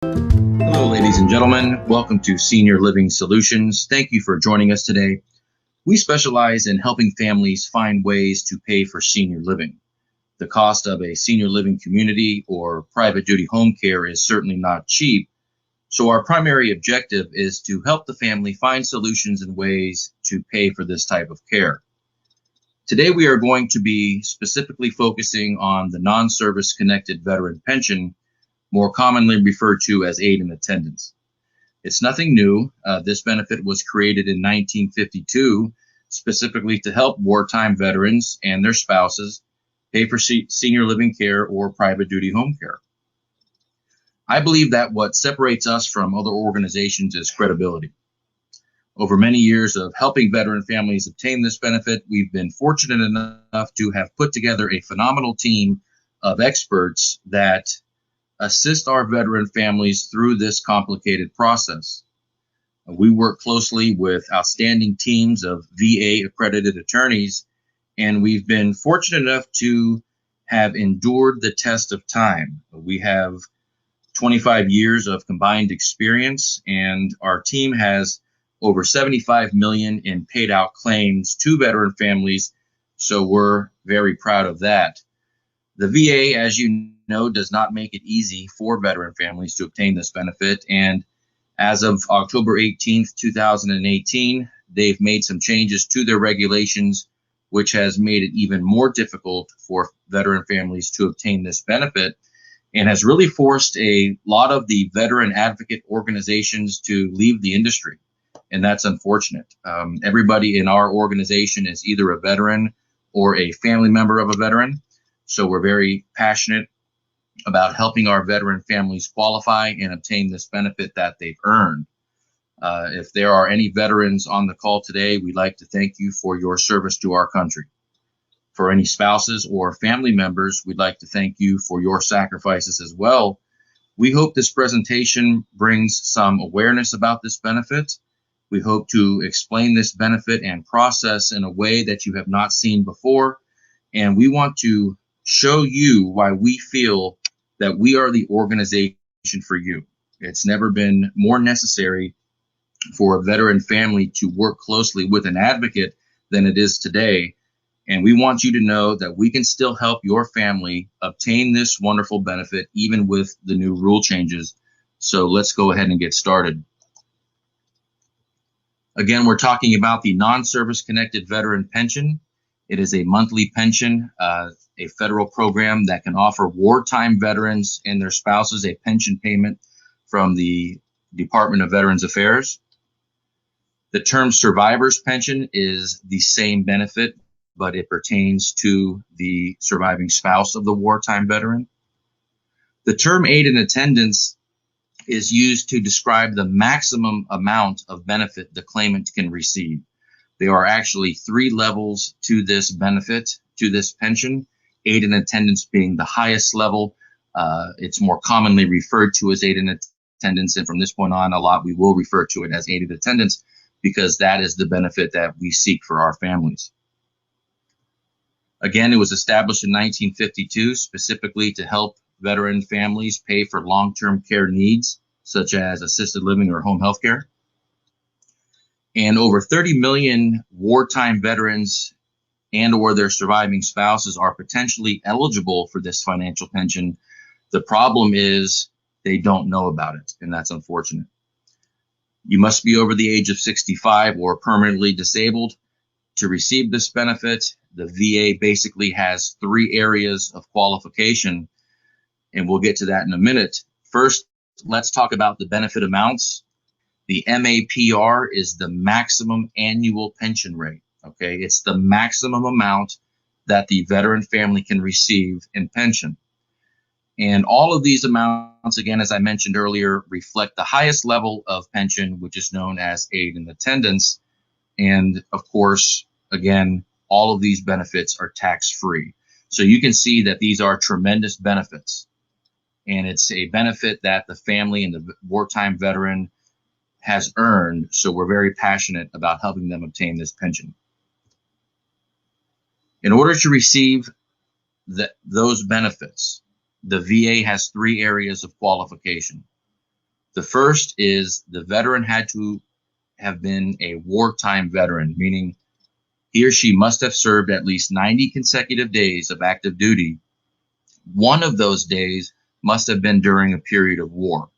Hello, ladies and gentlemen. Welcome to Senior Living Solutions. Thank you for joining us today. We specialize in helping families find ways to pay for senior living. The cost of a senior living community or private duty home care is certainly not cheap, so our primary objective is to help the family find solutions and ways to pay for this type of care. Today, we are going to be specifically focusing on the non-service connected veteran pension, more commonly referred to as aid in attendance. It's nothing new. This benefit was created in 1952 specifically to help wartime veterans and their spouses pay for senior living care or private duty home care. I believe that what separates us from other organizations is credibility. Over many years of helping veteran families obtain this benefit, we've been fortunate enough to have put together a phenomenal team of experts that assist our veteran families through this complicated process. We work closely with outstanding teams of VA accredited attorneys, and we've been fortunate enough to have endured the test of time. We have 25 years of combined experience, and our team has over 75 million in paid out claims to veteran families, so we're very proud of that. The VA, as you know, does not make it easy for veteran families to obtain this benefit, and as of October 18th, 2018, they've made some changes to their regulations, which has made it even more difficult for veteran families to obtain this benefit, and has really forced a lot of the veteran advocate organizations to leave the industry. And that's unfortunate. Everybody in our organization is either a veteran or a family member of a veteran. So we're very passionate about helping our veteran families qualify and obtain this benefit that they've earned. If there are any veterans on the call today, we'd like to thank you for your service to our country. For any spouses or family members, we'd like to thank you for your sacrifices as well. We hope this presentation brings some awareness about this benefit. We hope to explain this benefit and process in a way that you have not seen before. And we want to show you why we feel that we are the organization for you. It's never been more necessary for a veteran family to work closely with an advocate than it is today. And we want you to know that we can still help your family obtain this wonderful benefit, even with the new rule changes. So let's go ahead and get started. Again, we're talking about the non-service connected veteran pension. It is a monthly pension, a federal program that can offer wartime veterans and their spouses a pension payment from the Department of Veterans Affairs. The term survivor's pension is the same benefit, but it pertains to the surviving spouse of the wartime veteran. The term aid in attendance is used to describe the maximum amount of benefit the claimant can receive. There are actually 3 levels to this benefit, to this pension, aid in attendance being the highest level. It's more commonly referred to as aid in attendance, and from this point on, a lot we will refer to it as aid in attendance because that is the benefit that we seek for our families. Again, it was established in 1952 specifically to help veteran families pay for long-term care needs, such as assisted living or home health care. And over 30 million wartime veterans and or their surviving spouses are potentially eligible for this financial pension. The problem is they don't know about it, and that's unfortunate. You must be over the age of 65 or permanently disabled to receive this benefit. The VA basically has 3 areas of qualification, and we'll get to that in a minute. First, let's talk about the benefit amounts. The MAPR is the maximum annual pension rate. Okay, it's the maximum amount that the veteran family can receive in pension. And all of these amounts, again, as I mentioned earlier, reflect the highest level of pension, which is known as aid in attendance. And of course, again, all of these benefits are tax-free. So you can see that these are tremendous benefits. And it's a benefit that the family and the wartime veteran has earned. So we're very passionate about helping them obtain this pension. In order to receive those benefits, the VA has 3 areas of qualification. The first is the veteran had to have been a wartime veteran, meaning he or she must have served at least 90 consecutive days of active duty. One of those days must have been during a period of war.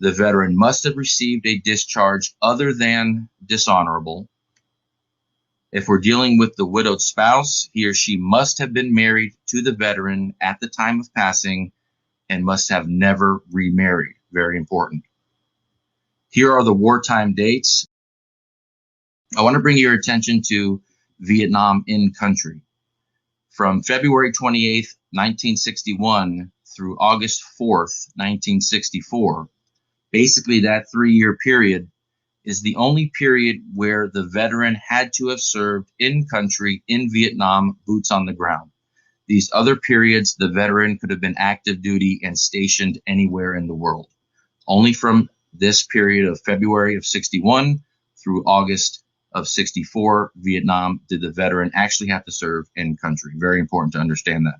The veteran must have received a discharge other than dishonorable. If we're dealing with the widowed spouse, he or she must have been married to the veteran at the time of passing and must have never remarried. Very important. Here are the wartime dates. I want to bring your attention to Vietnam in country. From February 28th, 1961 through August 4th, 1964, basically that 3-year period is the only period where the veteran had to have served in country in Vietnam, boots on the ground. These other periods, the veteran could have been active duty and stationed anywhere in the world. Only from this period of February of 61 through August of 64, Vietnam, did the veteran actually have to serve in country. Very important to understand that.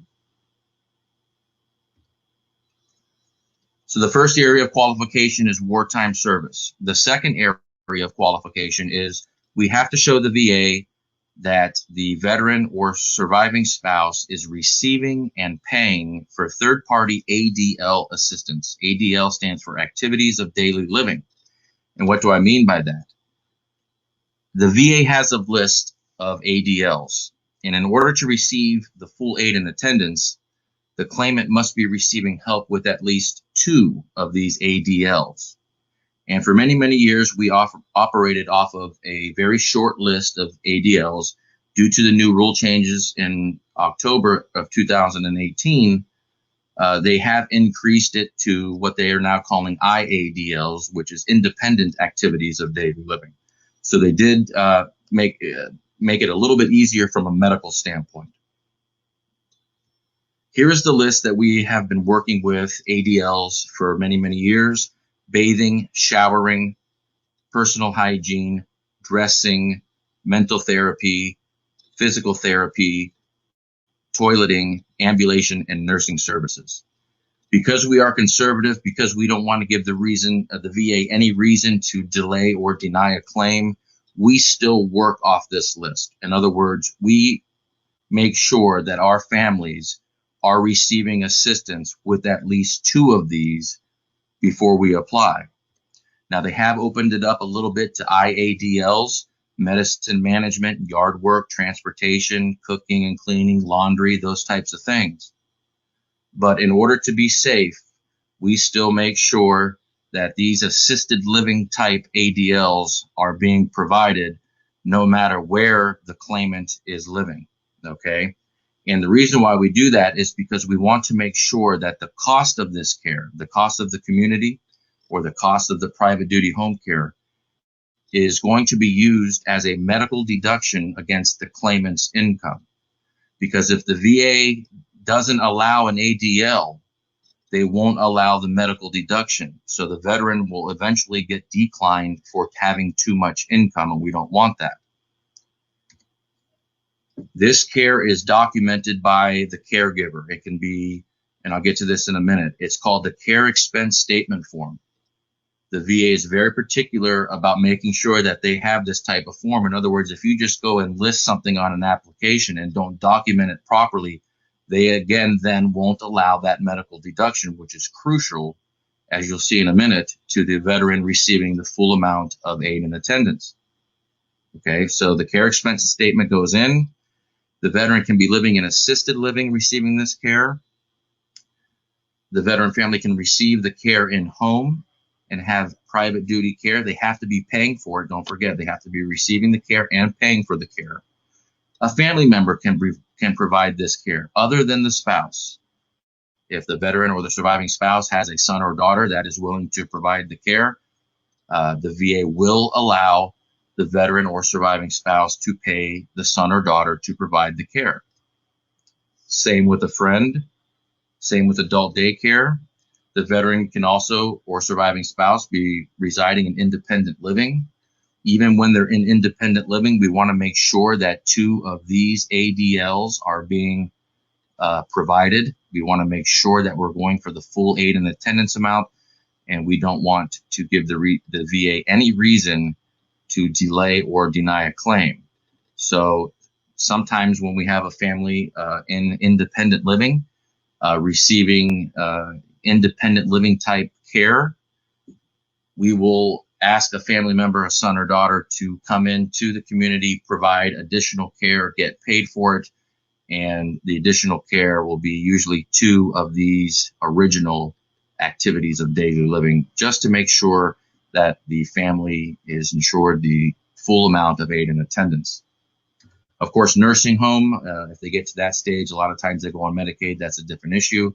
So the first area of qualification is wartime service. The second area of qualification is we have to show the VA that the veteran or surviving spouse is receiving and paying for third-party ADL assistance. ADL stands for Activities of Daily Living. And what do I mean by that? The VA has a list of ADLs, and in order to receive the full aid and attendance, the claimant must be receiving help with at least 2 of these ADLs. And for many, many years, we operated off of a very short list of ADLs. Due to the new rule changes in October of 2018, they have increased it to what they are now calling IADLs, which is Independent Activities of Daily Living. So they did make it a little bit easier from a medical standpoint. Here is the list that we have been working with ADLs for many, many years: bathing, showering, personal hygiene, dressing, mental therapy, physical therapy, toileting, ambulation, and nursing services. Because we are conservative, because we don't want to give the VA any reason to delay or deny a claim, we still work off this list. In other words, we make sure that our families are receiving assistance with at least 2 of these before we apply. Now, they have opened it up a little bit to IADLs, medicine management, yard work, transportation, cooking and cleaning, laundry, those types of things. But in order to be safe, we still make sure that these assisted living type ADLs are being provided no matter where the claimant is living, okay? And the reason why we do that is because we want to make sure that the cost of this care, the cost of the community or the cost of the private duty home care, is going to be used as a medical deduction against the claimant's income. Because if the VA doesn't allow an ADL, they won't allow the medical deduction. So the veteran will eventually get declined for having too much income, and we don't want that. This care is documented by the caregiver. It can be, and I'll get to this in a minute, it's called the Care Expense Statement Form. The VA is very particular about making sure that they have this type of form. In other words, if you just go and list something on an application and don't document it properly, they again then won't allow that medical deduction, which is crucial, as you'll see in a minute, to the veteran receiving the full amount of aid and attendance. Okay, so the care expenses statement goes in. The veteran can be living in assisted living receiving this care. The veteran family can receive the care in home and have private duty care. They have to be paying for it. Don't forget, they have to be receiving the care and paying for the care. A family member can provide this care other than the spouse. If the veteran or the surviving spouse has a son or daughter that is willing to provide the care, the VA will allow the veteran or surviving spouse to pay the son or daughter to provide the care. Same with a friend, same with adult daycare. The veteran can also, or surviving spouse, be residing in independent living. Even when they're in independent living, we want to make sure that 2 of these ADLs are being provided. We want to make sure that we're going for the full aid and attendance amount. and we don't want to give the VA any reason to delay or deny a claim. So sometimes when we have a family in independent living, receiving independent living type care, we will ask a family member, a son or daughter, to come into the community, provide additional care, get paid for it, and the additional care will be usually 2 of these original activities of daily living, just to make sure that the family is insured the full amount of aid and attendance. Of course, nursing home, if they get to that stage, a lot of times they go on Medicaid. That's a different issue.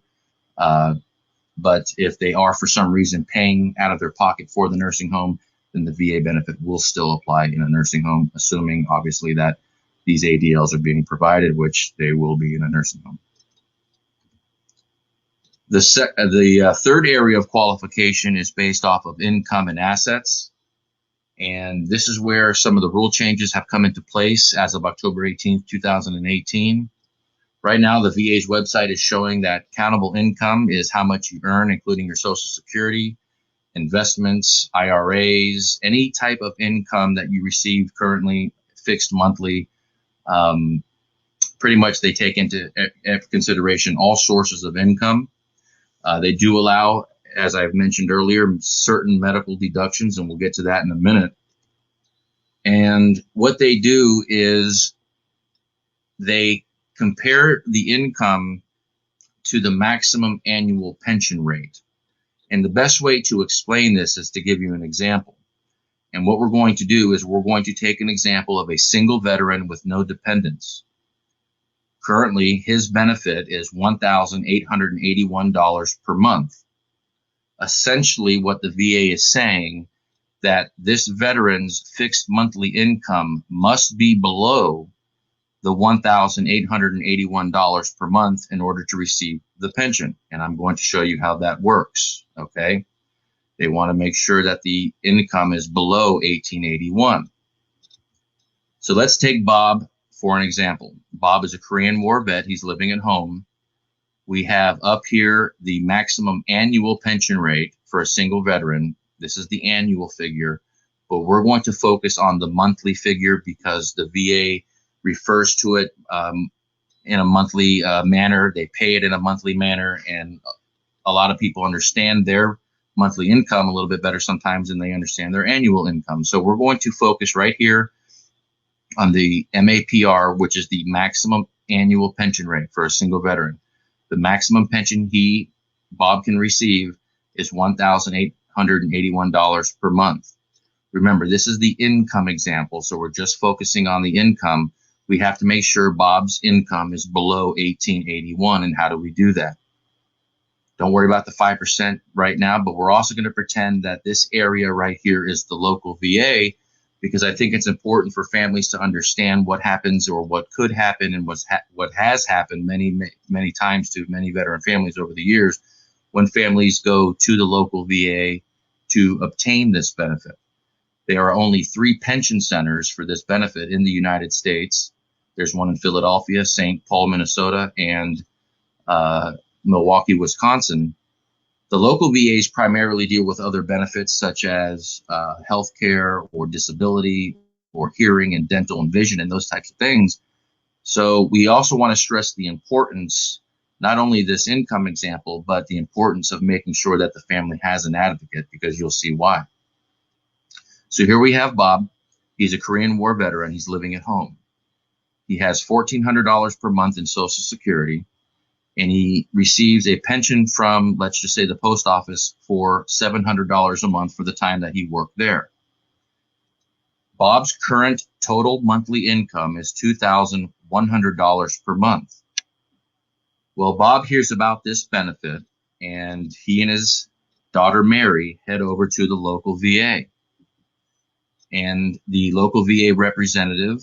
But if they are for some reason paying out of their pocket for the nursing home, then the VA benefit will still apply in a nursing home, assuming obviously that these ADLs are being provided, which they will be in a nursing home. The third area of qualification is based off of income and assets. And this is where some of the rule changes have come into place as of October 18th, 2018. Right now, the VA's website is showing that countable income is how much you earn, including your Social Security, investments, IRAs, any type of income that you receive currently, fixed monthly. Pretty much they take into consideration all sources of income. They do allow, as I've mentioned earlier, certain medical deductions, and we'll get to that in a minute. And what they do is they compare the income to the maximum annual pension rate. And the best way to explain this is to give you an example. And what we're going to do is we're going to take an example of a single veteran with no dependents. Currently, his benefit is $1,881 per month. Essentially, what the VA is saying that this veteran's fixed monthly income must be below the $1,881 per month in order to receive the pension. And I'm going to show you how that works, okay? They want to make sure that the income is below $1,881. So let's take Bob for an example. Bob is a Korean War vet. He's living at home. We have up here the maximum annual pension rate for a single veteran. This is the annual figure, but we're going to focus on the monthly figure because the VA refers to it in a monthly manner. They pay it in a monthly manner, and a lot of people understand their monthly income a little bit better sometimes than they understand their annual income. So we're going to focus right here on the MAPR, which is the maximum annual pension rate for a single veteran. The maximum pension Bob can receive is $1,881 per month. Remember, this is the income example, so we're just focusing on the income. We have to make sure Bob's income is below $1,881, and how do we do that? Don't worry about the 5% right now, but we're also going to pretend that this area right here is the local VA, because I think it's important for families to understand what happens or what could happen and what has happened many times to many veteran families over the years when families go to the local VA to obtain this benefit. There are only 3 pension centers for this benefit in the United States. There's one in Philadelphia, St. Paul, Minnesota, and Milwaukee, Wisconsin. The local VAs primarily deal with other benefits such as health care or disability or hearing and dental and vision and those types of things. So we also want to stress the importance, not only this income example, but the importance of making sure that the family has an advocate, because you'll see why. So here we have Bob. He's a Korean War veteran. He's living at home. He has $1,400 per month in Social Security, and he receives a pension from, let's just say, the post office for $700 a month for the time that he worked there. Bob's current total monthly income is $2,100 per month. Well, Bob hears about this benefit, and he and his daughter Mary head over to the local VA. And the local VA representative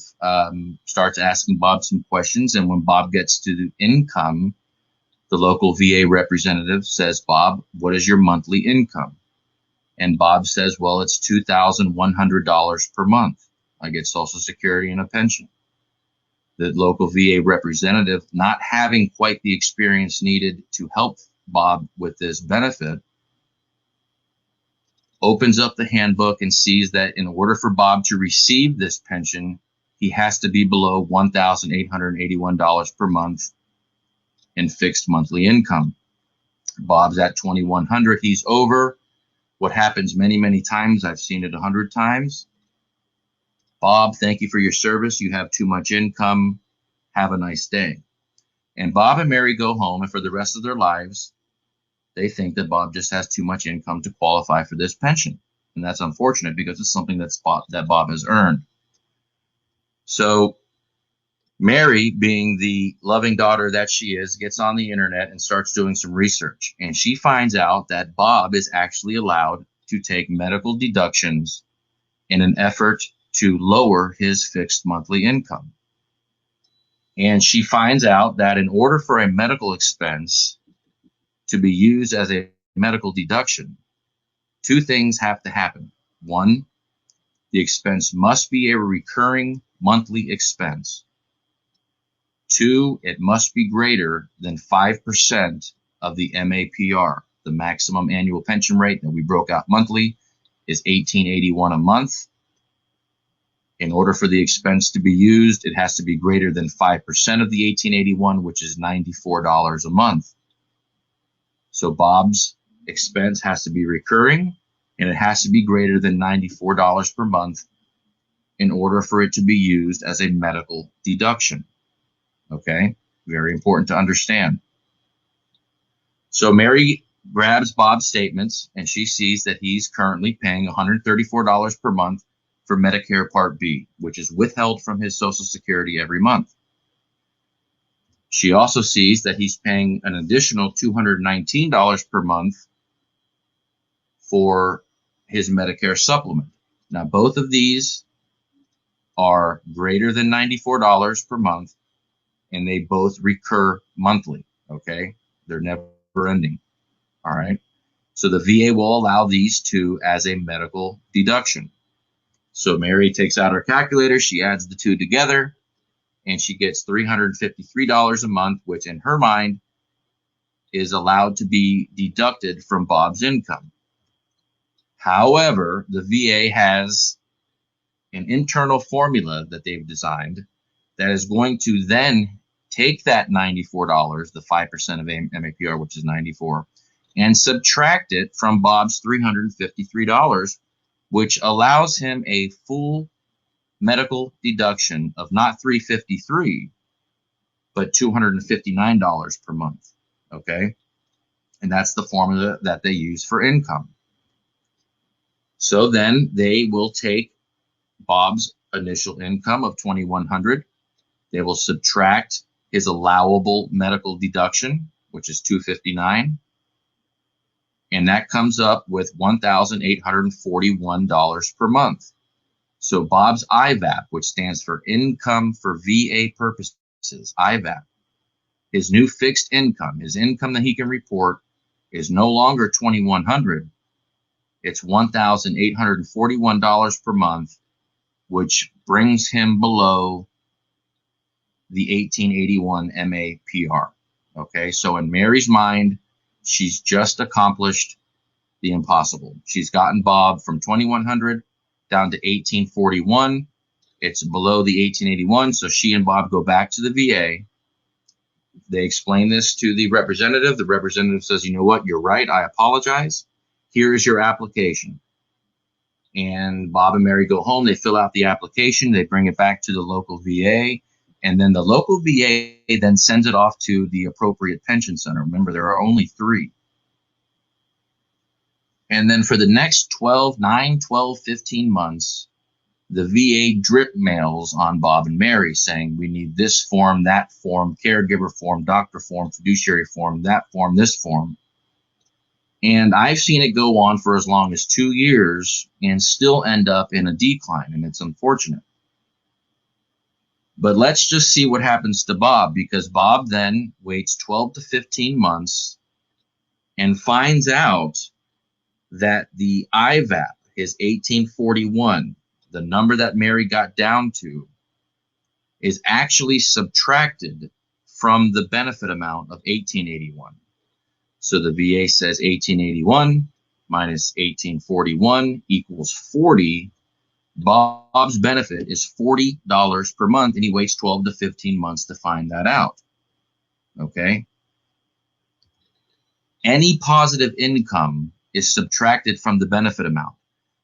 starts asking Bob some questions. And when Bob gets to the income, the local VA representative says, Bob, what is your monthly income? And Bob says, well, it's $2,100 per month. I get Social Security and a pension. The local VA representative, not having quite the experience needed to help Bob with this benefit, opens up the handbook and sees that in order for Bob to receive this pension, he has to be below $1,881 per month in fixed monthly income. Bob's at $2,100. He's over. What happens many, many times, I've seen it 100 times. Bob, thank you for your service. You have too much income. Have a nice day. And Bob and Mary go home, and for the rest of their lives, they think that Bob just has too much income to qualify for this pension. And that's unfortunate because it's something that Bob has earned. So Mary, being the loving daughter that she is, gets on the internet and starts doing some research. And she finds out that Bob is actually allowed to take medical deductions in an effort to lower his fixed monthly income. And she finds out that in order for a medical expense to be used as a medical deduction, two things have to happen. One, the expense must be a recurring monthly expense. Two, it must be greater than 5% of the MAPR. The maximum annual pension rate that we broke out monthly is $1,881 a month. In order for the expense to be used, it has to be greater than 5% of the $1,881, which is $94 a month. So Bob's expense has to be recurring, and it has to be greater than $94 per month in order for it to be used as a medical deduction. Okay, very important to understand. So Mary grabs Bob's statements, and she sees that he's currently paying $134 per month for Medicare Part B, which is withheld from his Social Security every month. She also sees that he's paying an additional $219 per month for his Medicare supplement. Now, both of these are greater than $94 per month, and they both recur monthly, okay? They're never ending, all right? So the VA will allow these two as a medical deduction. So Mary takes out her calculator, she adds the two together, and she gets $353 a month, which in her mind is allowed to be deducted from Bob's income. However, the VA has an internal formula that they've designed that is going to then take that $94, the 5% of MAPR, which is $94, and subtract it from Bob's $353, which allows him a full medical deduction of not $353, but $259 per month, okay? And that's the formula that they use for income. So then they will take Bob's initial income of $2,100. They will subtract his allowable medical deduction, which is $259, and that comes up with $1,841 per month. So Bob's IVAP, which stands for Income for VA Purposes, IVAP, his new fixed income, his income that he can report, is no longer $2,100. It's $1,841 per month, which brings him below the 1881 MAPR. Okay, so in Mary's mind, she's just accomplished the impossible. She's gotten Bob from 2100 down to 1841. It's below the 1881, so she and Bob go back to the VA. They explain this to the representative. The representative says, you know what, you're right, I apologize. Here is your application. And Bob and Mary go home, they fill out the application, they bring it back to the local VA, and then the local VA then sends it off to the appropriate pension center. Remember, there are only 3. And then for the next 9, 12, 15 months, the VA drip mails on Bob and Mary saying, we need this form, that form, caregiver form, doctor form, fiduciary form, that form, this form. And I've seen it go on for as long as 2 years and still end up in a decline, and it's unfortunate. But let's just see what happens to Bob, because Bob then waits 12 to 15 months and finds out that the IVAP, his 1841, the number that Mary got down to, is actually subtracted from the benefit amount of 1881. So the VA says 1881, minus 1841 equals 40. Bob's benefit is $40 per month, and he waits 12 to 15 months to find that out. Okay? Any positive income is subtracted from the benefit amount.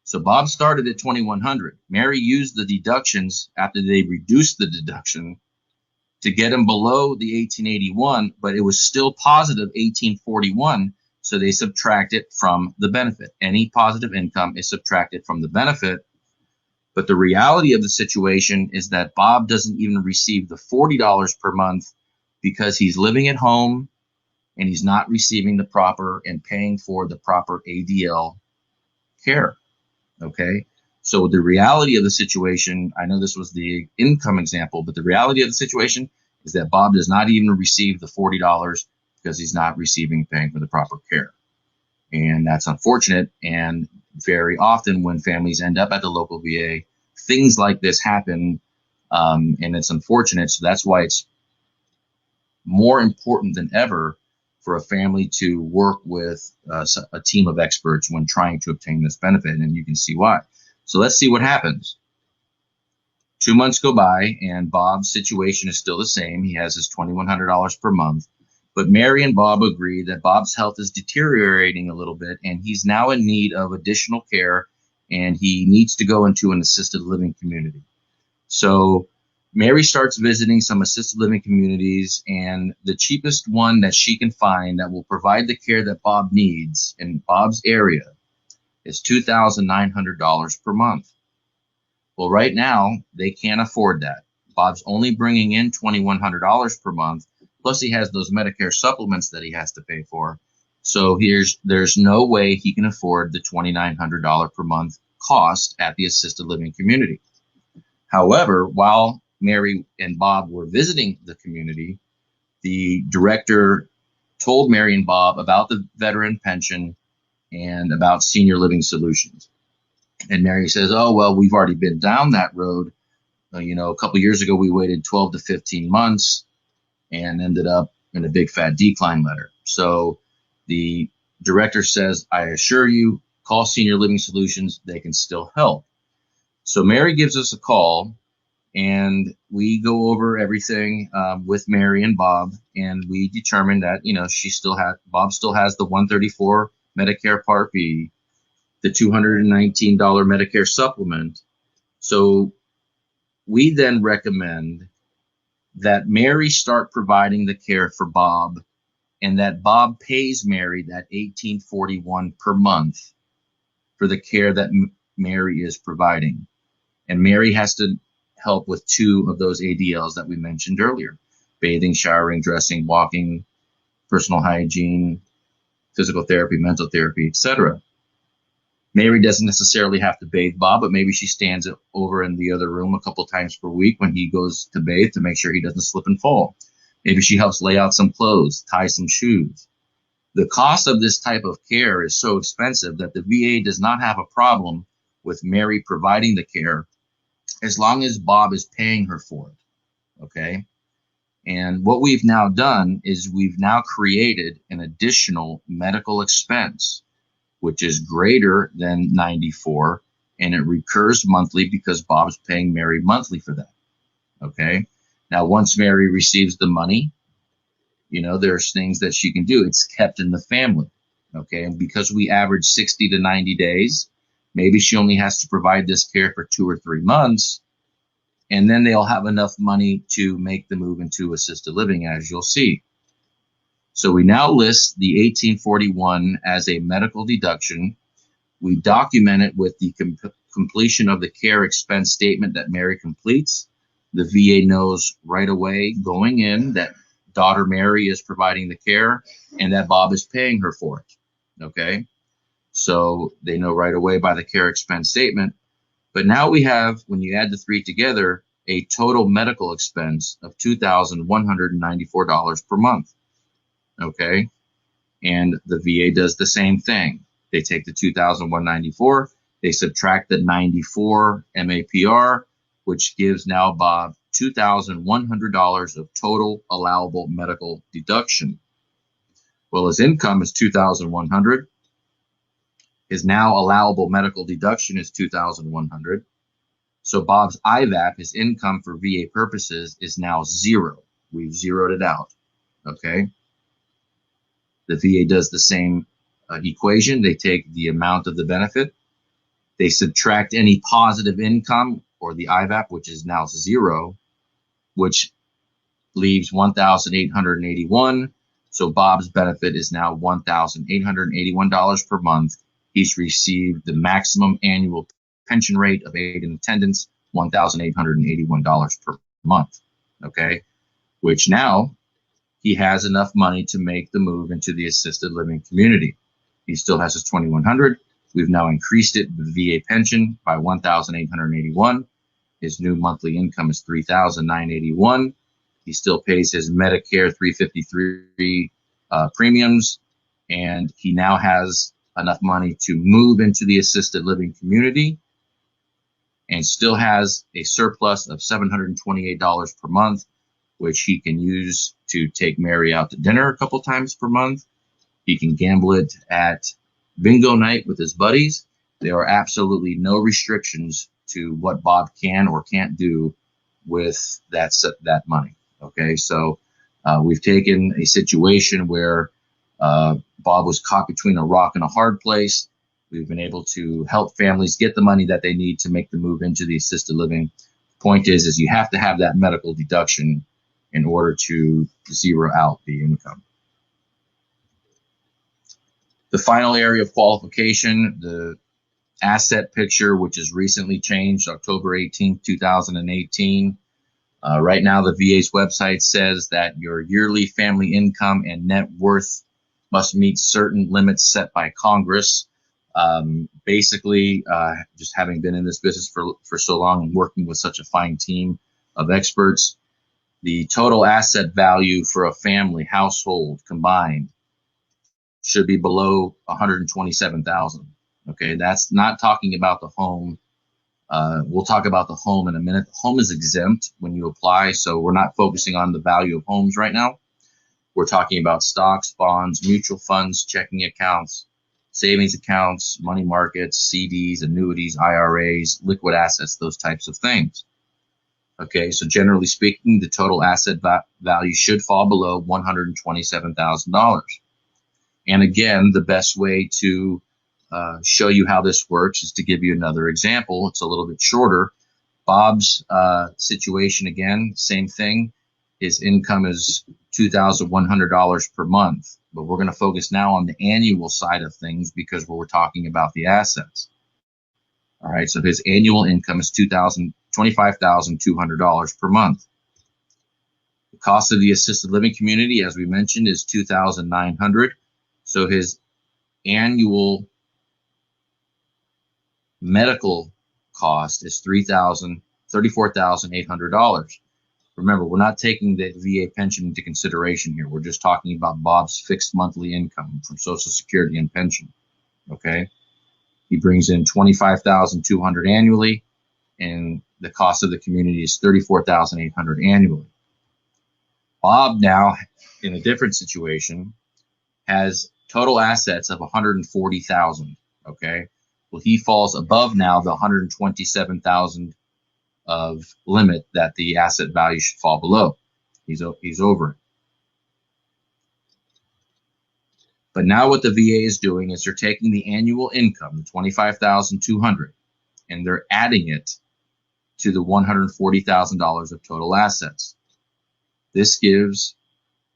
So Bob started at $2,100. Mary used the deductions after they reduced the deduction to get him below the 1881, but it was still positive 1841, so they subtract it from the benefit. Any positive income is subtracted from the benefit, but the reality of the situation is that Bob doesn't even receive the $40 per month because he's living at home and he's not receiving the proper and paying for the proper ADL care. Okay, so the reality of the situation, I know this was the income example, but the reality of the situation is that Bob does not even receive the $40 because he's not paying for the proper care. And that's unfortunate. And very often when families end up at the local VA, things like this happen, and it's unfortunate. So that's why it's more important than ever for a family to work with a team of experts when trying to obtain this benefit, and you can see why. So let's see what happens. 2 months go by, and Bob's situation is still the same. He has his $2,100 per month, but Mary and Bob agree that Bob's health is deteriorating a little bit, and he's now in need of additional care, and he needs to go into an assisted living community. So Mary starts visiting some assisted living communities, and the cheapest one that she can find that will provide the care that Bob needs in Bob's area is $2,900 per month. Well, right now, they can't afford that. Bob's only bringing in $2,100 per month, plus he has those Medicare supplements that he has to pay for. So there's no way he can afford the $2,900 per month cost at the assisted living community. However, while Mary and Bob were visiting the community, the director told Mary and Bob about the veteran pension and about senior living solutions. And Mary says, oh, well, we've already been down that road. A couple years ago, we waited 12 to 15 months and ended up in a big fat decline letter. So the director says, I assure you, call Senior Living Solutions. They can still help. So Mary gives us a call, and we go over everything with Mary and Bob, and we determine that, Bob still has the 134 Medicare Part B, the $219 Medicare supplement. So we then recommend that Mary start providing the care for Bob, and that Bob pays Mary that $1,841 per month for the care that Mary is providing. And Mary has to help with 2 of those ADLs that we mentioned earlier: bathing, showering, dressing, walking, personal hygiene, physical therapy, mental therapy, etc. Mary doesn't necessarily have to bathe Bob, but maybe she stands over in the other room a couple times per week when he goes to bathe to make sure he doesn't slip and fall. Maybe she helps lay out some clothes, tie some shoes. The cost of this type of care is so expensive that the VA does not have a problem with Mary providing the care as long as Bob is paying her for it. Okay? And what we've now done is we've now created an additional medical expense, which is greater than 94, and it recurs monthly because Bob's paying Mary monthly for that. Okay? Now, once Mary receives the money, there's things that she can do. It's kept in the family. Okay? And because we average 60 to 90 days, maybe she only has to provide this care for 2 or 3 months, and then they'll have enough money to make the move into assisted living, as you'll see. So we now list the 1841 as a medical deduction. We document it with the completion of the care expense statement that Mary completes. The VA knows right away going in that daughter Mary is providing the care and that Bob is paying her for it. Okay? So they know right away by the care expense statement. But now we have, when you add the 3 together, a total medical expense of $2,194 per month. Okay? And the VA does the same thing. They take the $2,194, they subtract the 94 MAPR, which gives now Bob $2,100 of total allowable medical deduction. Well, his income is $2,100. His now allowable medical deduction is $2,100. So Bob's IVAP, his income for VA purposes, is now zero. We've zeroed it out. Okay. The VA does the same equation. They take the amount of the benefit, they subtract any positive income or the IVAP, which is now zero, which leaves $1,881. So Bob's benefit is now $1,881 per month. He's received the maximum annual pension rate of aid in attendance, $1,881 per month. Okay, which now he has enough money to make the move into the assisted living community. He still has his $2,100. We've now increased it, the VA pension, by $1,881. His new monthly income is $3,981. He still pays his Medicare 353 premiums, and he now has enough money to move into the assisted living community and still has a surplus of $728 per month, which he can use to take Mary out to dinner a couple times per month. He can gamble it at bingo night with his buddies. There are absolutely no restrictions to what Bob can or can't do with that money. Okay, so we've taken a situation where Bob was caught between a rock and a hard place. We've been able to help families get the money that they need to make the move into the assisted living. Point is you have to have that medical deduction in order to zero out the income. The final area of qualification, the asset picture, which is recently changed, October 18th, 2018. Right now, the VA's website says that your yearly family income and net worth must meet certain limits set by Congress. Basically, just having been in this business for so long and working with such a fine team of experts, the total asset value for a family household combined should be below $127,000. Okay, that's not talking about the home. We'll talk about the home in a minute. The home is exempt when you apply, so we're not focusing on the value of homes right now. We're talking about stocks, bonds, mutual funds, checking accounts, savings accounts, money markets, CDs, annuities, IRAs, liquid assets, those types of things. Okay, so generally speaking, the total asset value should fall below $127,000. And again, the best way to show you how this works is to give you another example. It's a little bit shorter. Bob's situation, again, same thing. His income is $2,100 per month, but we're going to focus now on the annual side of things because we're talking about the assets. All right, so his annual income is $25,200 per month. The cost of the assisted living community, as we mentioned, is $2,900. So his annual medical cost is $34,800. Remember, we're not taking the VA pension into consideration here. We're just talking about Bob's fixed monthly income from Social Security and pension. Okay, he brings in $25,200 annually, and the cost of the community is $34,800 annually. Bob now, in a different situation, has total assets of $140,000. Okay, well, he falls above now the $127,000 of limit that the asset value should fall below. He's over it. But now what the VA is doing is they're taking the annual income, the $25,200, and they're adding it to the $140,000 of total assets. This gives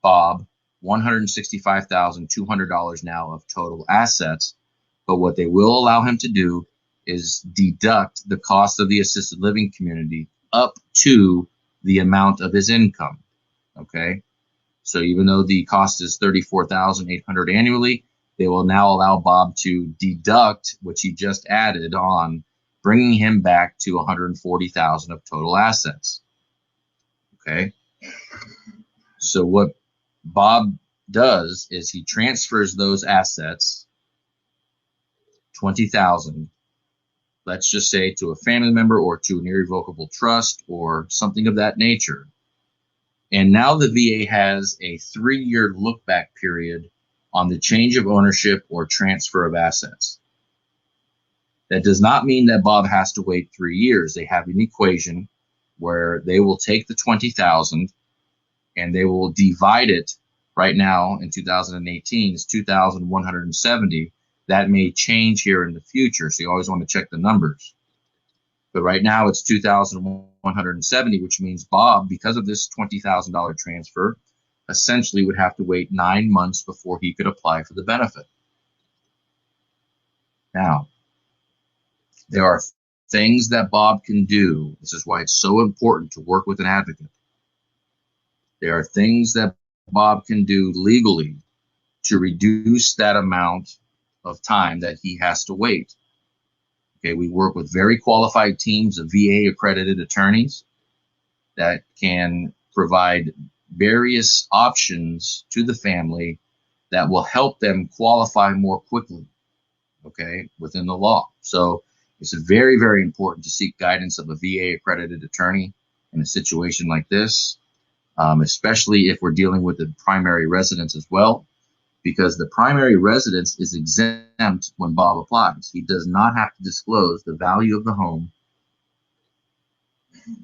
Bob $165,200 now of total assets. But what they will allow him to do is deduct the cost of the assisted living community up to the amount of his income. Okay, so even though the cost is $34,800 annually, they will now allow Bob to deduct what he just added on, bringing him back to $140,000 of total assets. Okay, so what Bob does is he transfers those assets, $20,000, let's just say, to a family member or to an irrevocable trust or something of that nature. And now the VA has a 3-year look back period on the change of ownership or transfer of assets. That does not mean that Bob has to wait 3 years. They have an equation where they will take the 20,000 and they will divide it. Right now in 2018 is 2,170. That may change here in the future, so you always want to check the numbers. But right now it's 2,170, which means Bob, because of this $20,000 transfer, essentially would have to wait 9 months before he could apply for the benefit. Now, there are things that Bob can do. This is why it's so important to work with an advocate. There are things that Bob can do legally to reduce that amount of time that he has to wait. Okay, we work with very qualified teams of VA accredited attorneys that can provide various options to the family that will help them qualify more quickly, okay, within the law. So it's very, very important to seek guidance of a VA accredited attorney in a situation like this, especially if we're dealing with the primary residence as well, because the primary residence is exempt when Bob applies. He does not have to disclose the value of the home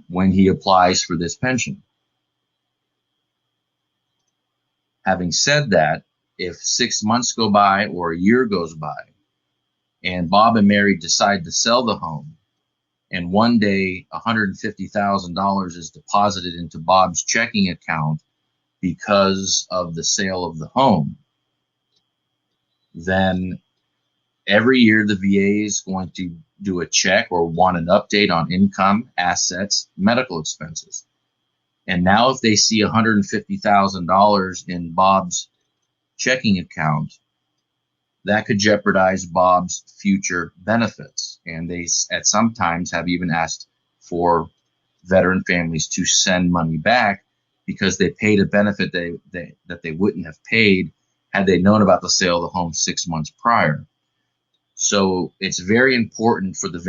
when he applies for this pension. Having said that, if 6 months go by or a year goes by and Bob and Mary decide to sell the home, and one day $150,000 is deposited into Bob's checking account because of the sale of the home, then every year the VA is going to do a check or want an update on income, assets, medical expenses. And now if they see $150,000 in Bob's checking account, that could jeopardize Bob's future benefits. And they at some times have even asked for veteran families to send money back because they paid a benefit that they wouldn't have paid had they known about the sale of the home 6 months prior. So it's very important for the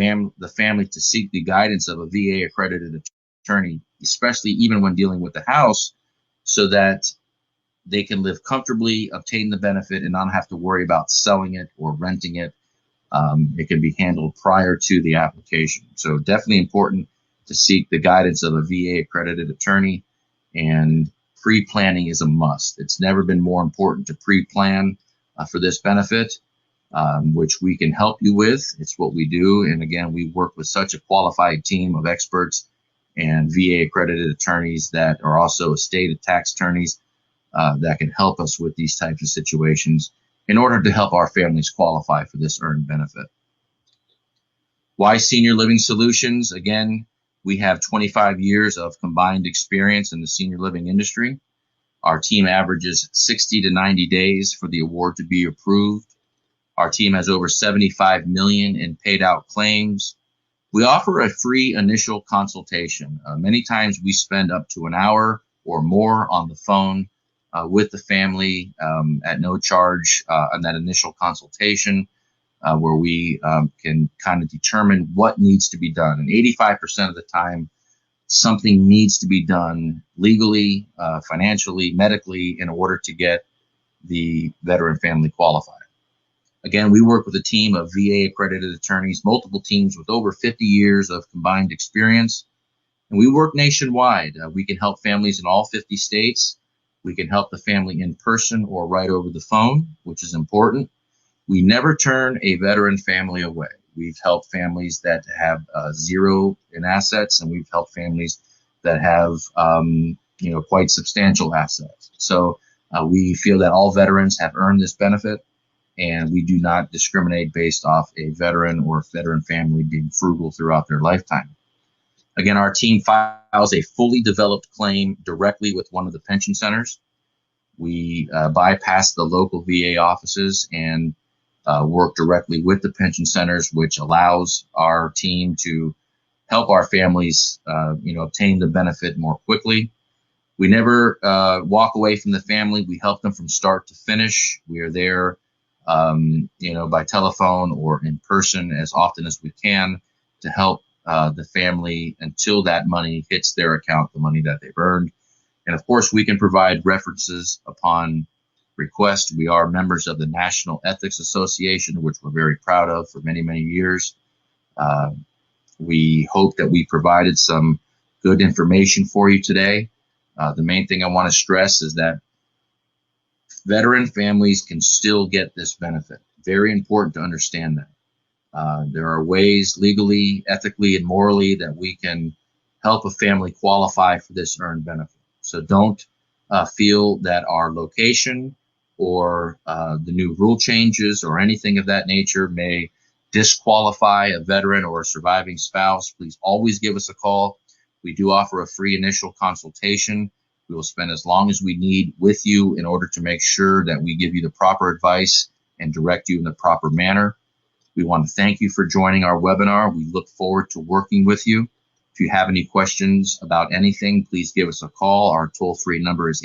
family to seek the guidance of a VA accredited attorney, especially even when dealing with the house, so that they can live comfortably, obtain the benefit, and not have to worry about selling it or renting it. It can be handled prior to the application. So definitely important to seek the guidance of a VA accredited attorney, and pre-planning is a must. It's never been more important to pre-plan for this benefit, which we can help you with. It's what we do. And again, we work with such a qualified team of experts and VA accredited attorneys that are also estate tax attorneys that can help us with these types of situations in order to help our families qualify for this earned benefit. Why Senior Living Solutions? Again, we have 25 years of combined experience in the senior living industry. Our team averages 60 to 90 days for the award to be approved. Our team has over 75 million in paid out claims. We offer a free initial consultation. Many times we spend up to an hour or more on the phone with the family at no charge on that initial consultation, where we can kind of determine what needs to be done. And 85% of the time, something needs to be done legally, financially, medically, in order to get the veteran family qualified. Again, we work with a team of VA accredited attorneys, multiple teams with over 50 years of combined experience. And we work nationwide. We can help families in all 50 states. We can help the family in person or right over the phone, which is important. We never turn a veteran family away. We've helped families that have zero in assets, and we've helped families that have quite substantial assets. So we feel that all veterans have earned this benefit, and we do not discriminate based off a veteran or veteran family being frugal throughout their lifetime. Again, our team files a fully developed claim directly with one of the pension centers. We bypass the local VA offices and work directly with the pension centers, which allows our team to help our families, obtain the benefit more quickly. We never walk away from the family. We help them from start to finish. We are there, by telephone or in person as often as we can to help the family until that money hits their account, the money that they've earned. And of course, we can provide references upon request. We are members of the National Ethics Association, which we're very proud of for many, many years. Uh, we hope that we provided some good information for you today. The main thing I want to stress is that veteran families can still get this benefit. Very important to understand that. There are ways legally, ethically, and morally that we can help a family qualify for this earned benefit. So don't feel that our location or the new rule changes or anything of that nature may disqualify a veteran or a surviving spouse. Please always give us a call. We do offer a free initial consultation. We will spend as long as we need with you in order to make sure that we give you the proper advice and direct you in the proper manner. We want to thank you for joining our webinar. We look forward to working with you. If you have any questions about anything, please give us a call. Our toll-free number is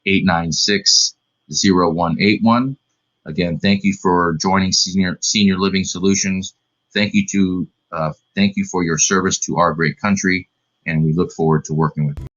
877-896-0181. Again, thank you for joining Senior Living Solutions. Thank you for your service to our great country, and we look forward to working with you.